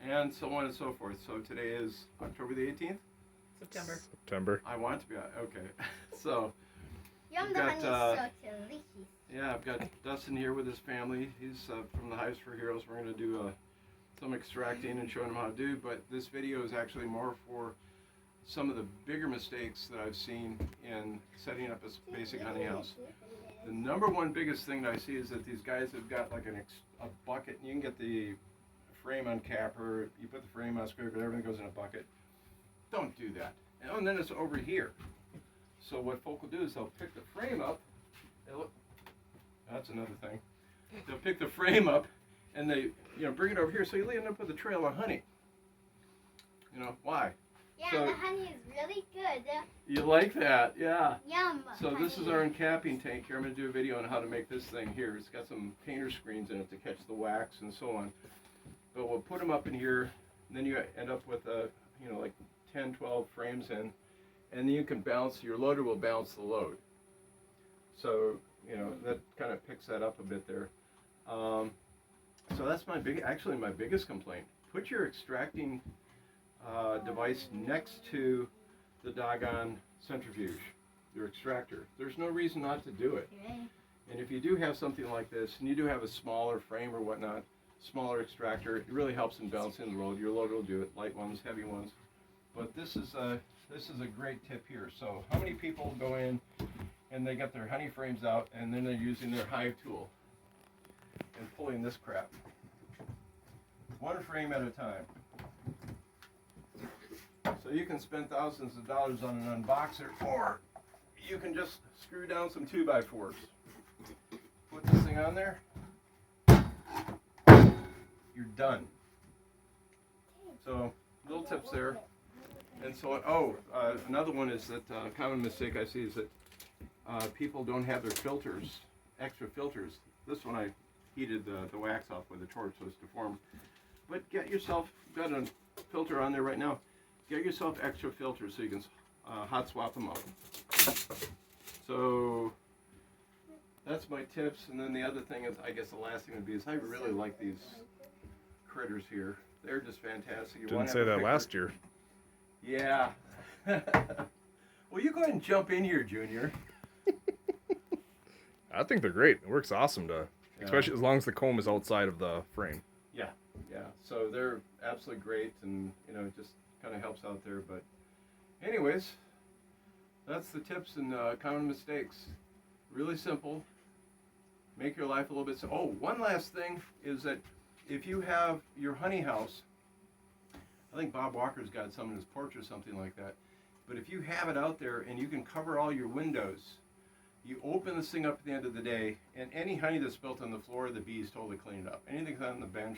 and so on and so forth. So today is October the 18th? September. I want it to be, okay. So, Yum, we've the got, honey is so delicious. yeah, I've got Dustin here with his family. He's from the Hives for Heroes. We're going to do some extracting and showing him how to do, but this video is actually more for some of the bigger mistakes that I've seen in setting up a basic honey house. The number one biggest thing that I see is that these guys have got like a bucket, and you can get the frame uncapper, you put the frame on a screw, but everything goes in a bucket. Don't do that. And then it's over here. So what folk will do is they'll pick the frame up, that's another thing. They'll pick the frame up and they bring it over here, so you end up with a trail of honey. Why? Yeah, So, the honey is really good. You like that, yeah. Yum. So honey. this is our uncapping tank here. I'm going to do a video on how to make this thing here. It's got some painter screens in it to catch the wax and so on. But we'll put them up in here, and then you end up with like 10, 12 frames in, and then you can balance, your loader will balance the load. So, that kind of picks that up a bit there. So that's my biggest complaint. Put your extracting device next to the doggone centrifuge, your extractor. There's no reason not to do it. And if you do have something like this, and you do have a smaller frame or whatnot, smaller extractor, it really helps in balancing the load. Your loader will do it, light ones, heavy ones. But this is a great tip here. So how many people go in and they get their honey frames out and then they're using their hive tool and pulling this crap? One frame at a time. So you can spend thousands of dollars on an Unboxer, or you can just screw down some 2x4s. Put this thing on there, you're done. So little tips there. And so, another one is that common mistake I see is that people don't have their filters, extra filters. This one I heated the wax off with a torch, so it's deformed. But get yourself, got a filter on there right now, get yourself extra filters so you can hot swap them up. So that's my tips. And then the other thing is, I guess the last thing would be, is I really like these critters here. They're just fantastic. Didn't say that last year. Yeah. Well, you go ahead and jump in here, Junior. I think they're great. It works awesome especially as long as the comb is outside of the frame. Yeah, yeah. So they're absolutely great, and it just kind of helps out there. But anyways, that's the tips and common mistakes. Really simple. Make your life a little bit. Oh, one last thing is that if you have your honey house, I think Bob Walker's got some in his porch or something like that. But if you have it out there and you can cover all your windows, you open this thing up at the end of the day, and any honey that's spilt on the floor, the bees totally clean it up. Anything that's on the bench,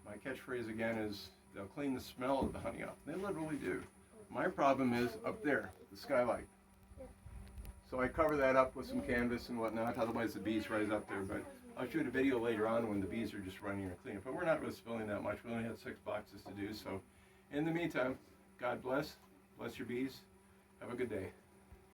my catchphrase again is, they'll clean the smell of the honey up. They literally do. My problem is up there, the skylight. So I cover that up with some canvas and whatnot, otherwise the bees rise up there. But I'll shoot a video later on when the bees are just running or cleaning. But we're not really spilling that much. We only had 6 boxes to do. So in the meantime, God bless. Bless your bees. Have a good day.